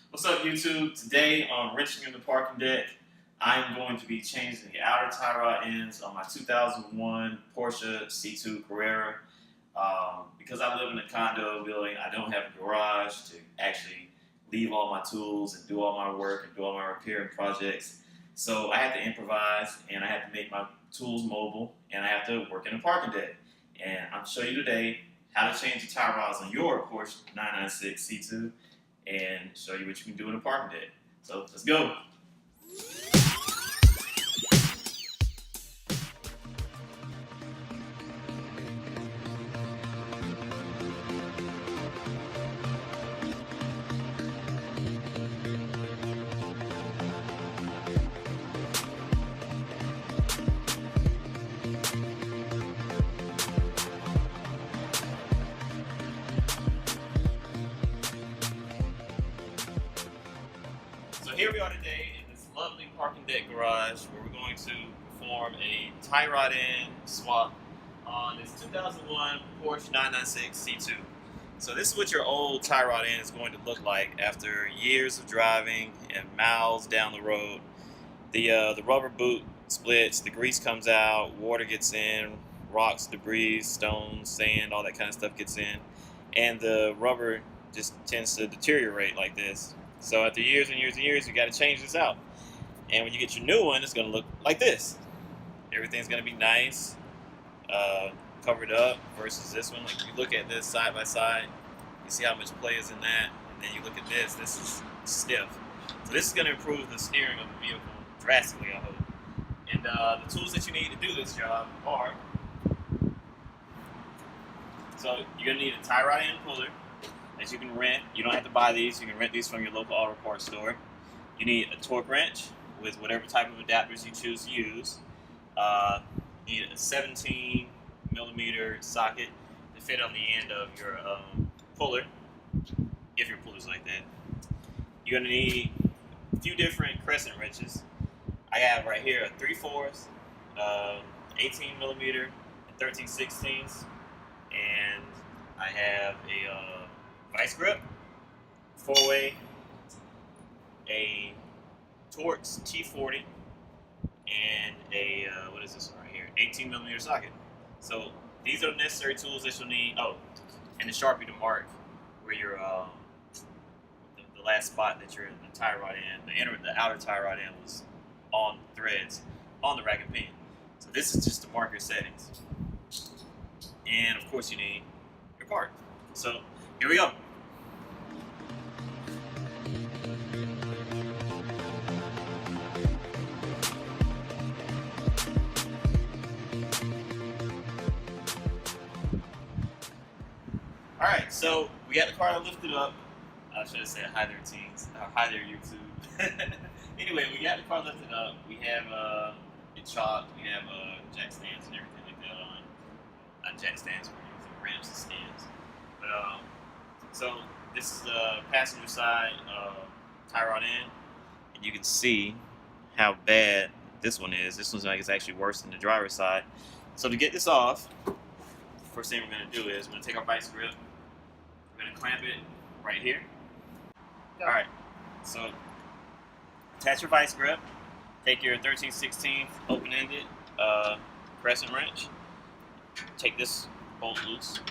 What's up, YouTube? Today on Wrenching in the Parking Deck, I'm going to be changing the outer tie rod ends on my 2001 Porsche C2 Carrera. Because I live in a condo building, I don't have a garage to actually leave all my tools and do all my work and do all my repairing projects. So I had to improvise and I had to make my tools mobile and I have to work in a parking deck. And I'll show you today how to change the tie rods on your Porsche 996 C2 and show you what you can do in a parking deck. So let's go. So here we are today in this lovely parking deck garage where we're going to perform a tie rod end swap on this 2001 Porsche 996 C2. So this is what your old tie rod end is going to look like after years of driving and miles down the road. The rubber boot splits, the grease comes out, water gets in, rocks, debris, stones, sand, all that kind of stuff gets in, and the rubber just tends to deteriorate like this. So after years and years and years, you got to change this out. And when you get your new one, it's going to look like this. Everything's going to be nice, covered up versus this one. Like if you look at this side by side, you see how much play is in that. And then you look at this is stiff. So this is going to improve the steering of the vehicle drastically, I hope. And the tools that you need to do this job are, so you're going to need a tie rod end puller that you can rent. You don't have to buy these. You can rent these from your local auto parts store. You need a torque wrench with whatever type of adapters you choose to use. You need a 17 millimeter socket to fit on the end of your puller, if your puller's like that. You're going to need a few different crescent wrenches. I have right here a 3/4, 18 millimeter, and 13/16, and I have a vice grip, 4-way, a Torx T40, and a what is this one right here? 18 millimeter socket. So these are the necessary tools that you'll need. Oh, and the Sharpie to mark where your the last spot that your the tie rod end, the outer tie rod end was on threads on the rack and pin. So this is just to mark your settings. And of course you need your part. So here we go. Alright, so we got the car lifted up. I should have said hi there, teens. Hi there, YouTube. Anyway, we got the car lifted up. We have it chopped. We have jack stands and everything like that on. Not jack stands, we're using ramps and stands. But so this is the passenger side tie rod end, and you can see how bad this one is. This one's like it's actually worse than the driver's side. So to get this off, first thing we're going to do is we're going to take our vice grip. We're going to clamp it right here. All right. So attach your vice grip. Take your 13/16 open-ended crescent wrench. Take this bolt loose,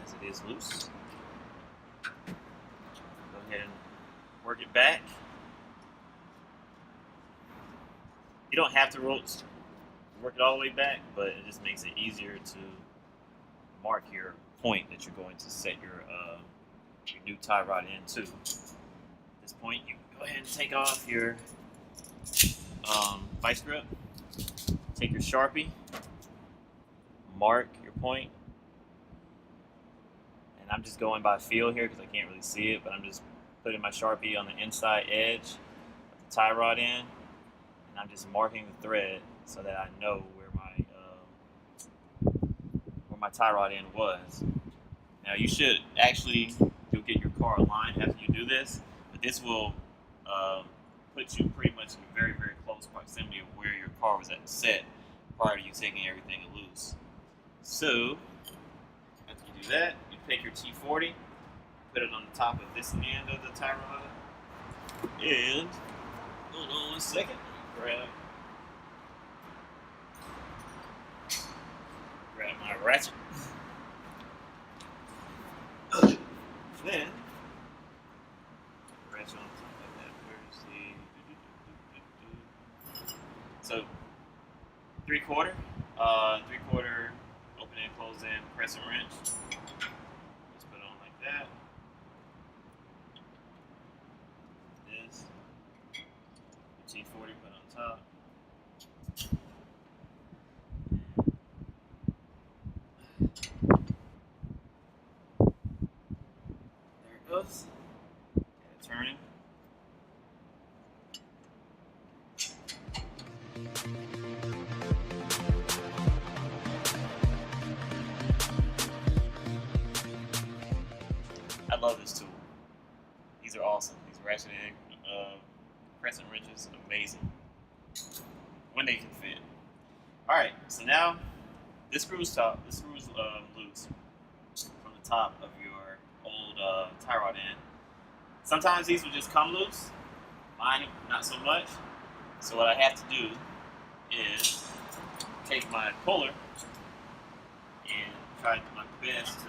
as it is loose. Go ahead and work it back. You don't have to work it all the way back, but it just makes it easier to mark your point that you're going to set your new tie rod into. At this point, you go ahead and take off your vice grip. Take your Sharpie, mark your point, and I'm just going by feel here because I can't really see it, but I'm just putting my Sharpie on the inside edge of the tie rod end, and I'm just marking the thread so that I know where my tie rod end was. Now you should actually you'll get your car aligned after you do this, but this will put you pretty much in very, very close proximity of where your car was at set prior to you taking everything loose. So after you do that, you take your T40 put it on the top of this end of the tie rod. And hold on 1 second. Grab my ratchet. Then ratchet on top like that. Where's the so 3/4, 3/4 open and close in crescent wrench. Just put it on like that. This T40 put on top. There it goes. Turning. I love this tool. These are awesome. These ratcheting crescent wrenches, amazing. When they can fit. All right, so now this screw's loose from the top of your old tie rod end. Sometimes these will just come loose. Mine, not so much. So what I have to do is take my puller and try my best to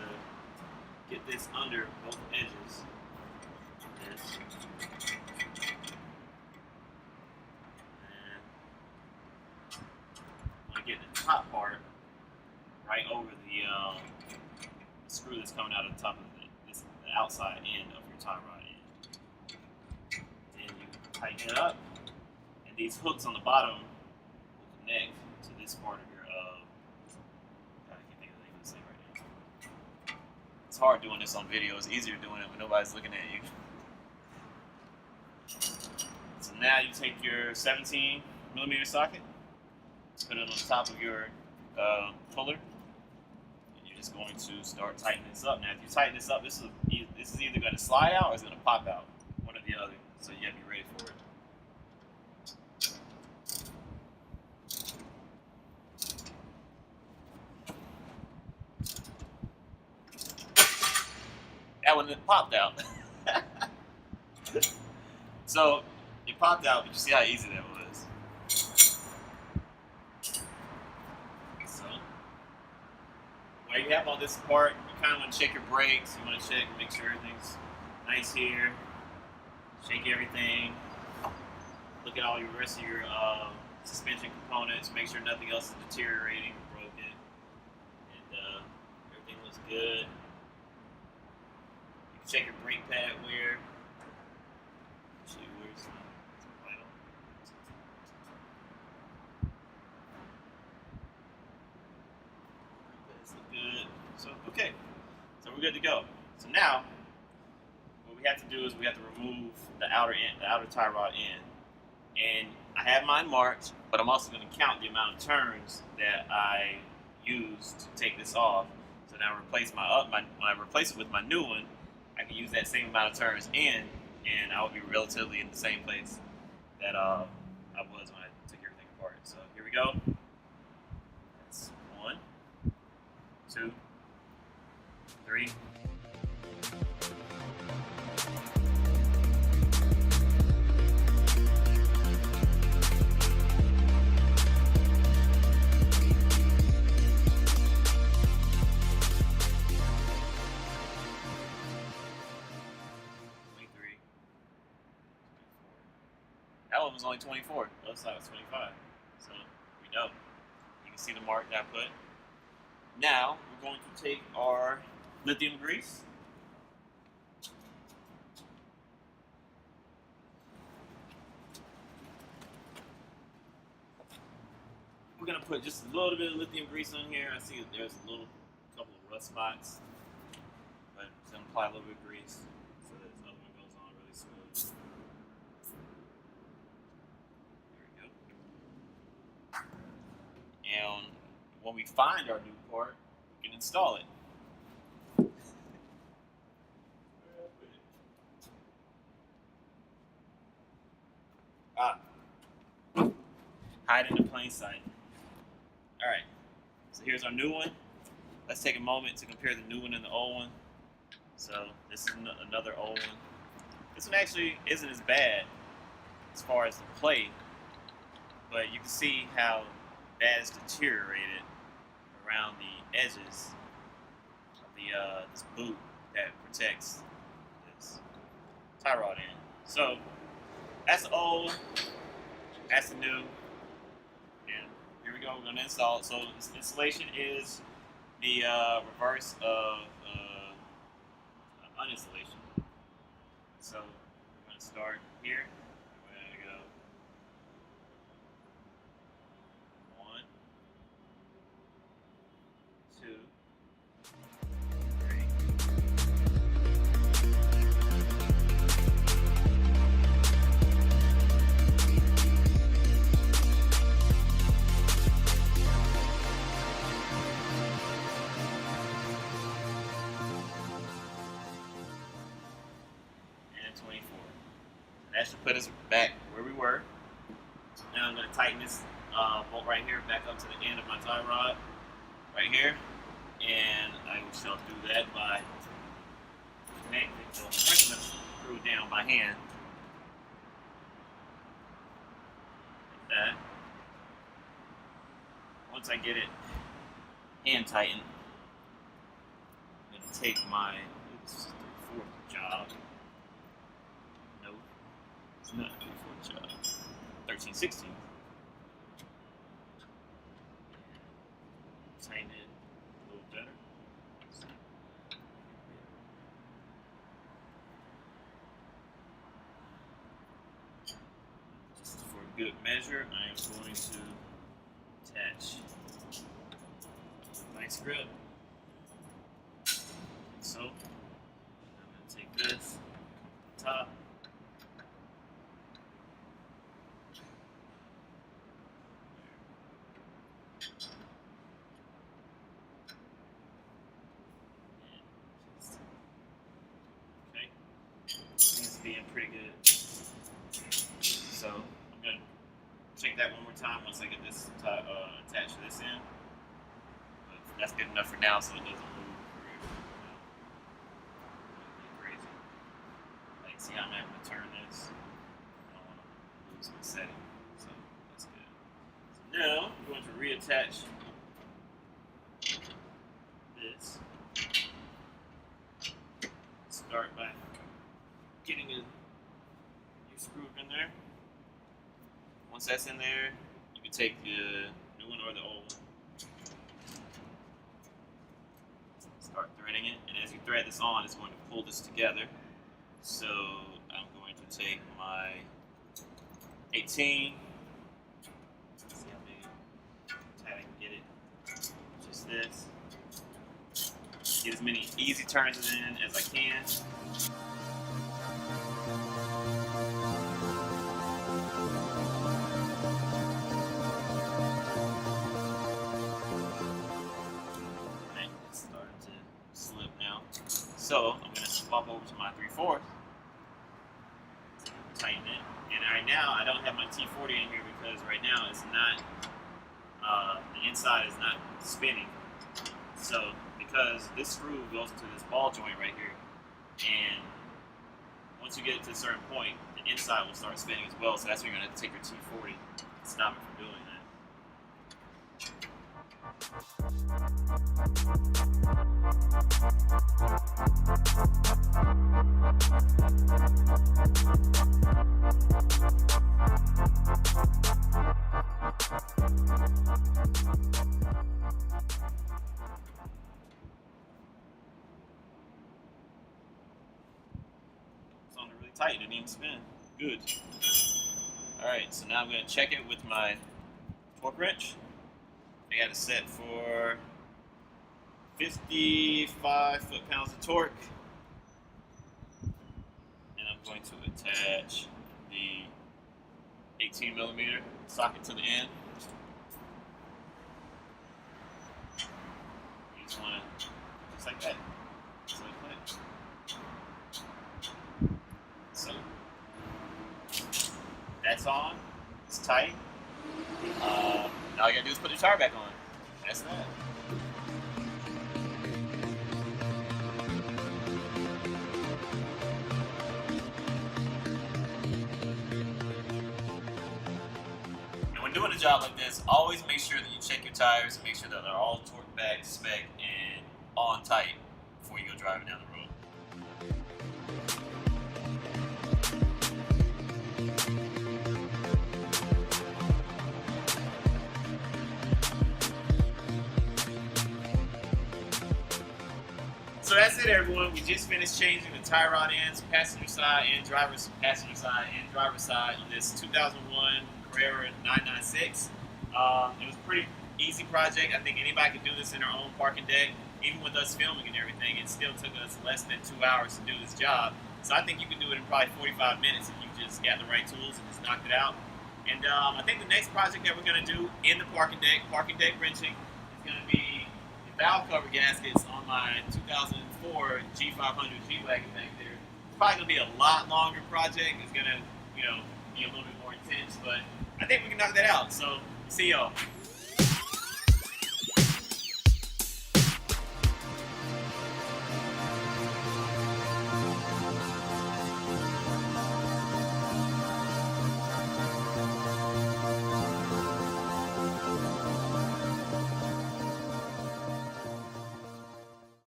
get this under both edges. This. And I'm going to get the top part right over the screw that's coming out of the top of the outside end of your tie rod end. Then you tighten it up, and these hooks on the bottom will connect to this part of your I can't think of the name of this thing right now. It's hard doing this on video. It's easier doing it when nobody's looking at you. So now you take your 17mm socket, put it on the top of your puller, and you're just going to start tightening this up. Now, if you tighten this up, this is either going to slide out or it's going to pop out, one or the other. So you have to be ready for it. That one popped out. So it popped out, but you see how easy that was. So while you have all this apart, you kind of want to check your brakes. You want to check, make sure everything's nice here. Shake everything. Look at all your rest of your suspension components. Make sure nothing else is deteriorating or broken, and everything looks good. Check your brake pad wear. Actually, where's some vital? That's good. So, okay. So we're good to go. So now, what we have to do is we have to remove the outer end, the outer tie rod end. And I have mine marked, but I'm also going to count the amount of turns that I used to take this off. So now replace when I replace it with my new one, I can use that same amount of turns and I will be relatively in the same place that I was when I took everything apart. So here we go. That's 1, 2, 3. That one was only 24. The other side was 25. So we know. You can see the mark that I put. Now we're going to take our lithium grease. We're going to put just a little bit of lithium grease on here. I see that there's a couple of rust spots. But I'm just going to apply a little bit of grease so that this other one goes on really smooth. And when we find our new part, we can install it. Hide in the plain sight. Alright, so here's our new one. Let's take a moment to compare the new one and the old one. So this is another old one. This one actually isn't as bad as far as the plate, but you can see how bad it's deteriorated around the edges of the this boot that protects this tie rod end. So that's the old, that's the new, and here we go. We're gonna install it. So this installation is the reverse of uninstallation. So we're gonna start here. We're gonna go 1, 2, 3. And 24. That should put us back where we were. Now I'm going to tighten this bolt right here back up to the end of my tie rod right here, and I shall do that by connecting the screw down by hand like that. Once I get it hand tightened, I'm going to take my 3/4 job. No, it's not 3/4 job. 13/16. Tighten it a little better. Just for good measure, I am going to attach a nice grip. So I'm going to take this on top. Okay, seems to be in pretty good. So I'm going to check that one more time once I get this attached to this end. But that's good enough for now, so it doesn't move crazy. Like, see how I'm having to turn this? I don't want to lose my setting, so that's good. So now I'm going to reattach this. Start by getting a new screw in there. Once that's in there, you can take the new one or the old one. Start threading it, and as you thread this on, it's going to pull this together. So I'm going to take my 18. See how big tight I can get it. Just this. Get as many easy turns in as I can. Okay, it's starting to slip now. So I'm going to swap over to my 3/4. Tighten it. And right now I don't have my T40 in here because right now it's not, the inside is not spinning. So because this screw goes into this ball joint right here, and once you get it to a certain point, the inside will start spinning as well. So that's when you're going to take your T40 and stop it from doing that. Really tight, it didn't even spin. Good. Alright, so now I'm going to check it with my torque wrench. I got it set for 55 foot-pounds of torque. And I'm going to attach the 18mm socket to the end. You just want to, just like that. Just like that. So that's on. It's tight. Now all you gotta do is put the tire back on. That's that. when doing a job like this, always make sure that you check your tires and make sure that they're all torque back, spec, and on tight before you go driving down the road. So that's it, everyone. We just finished changing the tie rod ends, passenger side and driver's side on this 2001 Carrera 996. It was a pretty easy project. I think anybody could do this in their own parking deck. Even with us filming and everything, it still took us less than 2 hours to do this job. So I think you can do it in probably 45 minutes if you just got the right tools and just knocked it out. And I think the next project that we're going to do in the parking deck wrenching, is going to be valve cover gaskets on my 2004 G500 G-Wagon back there. It's probably going to be a lot longer project. It's going to, be a little bit more intense, but I think we can knock that out. So, see y'all.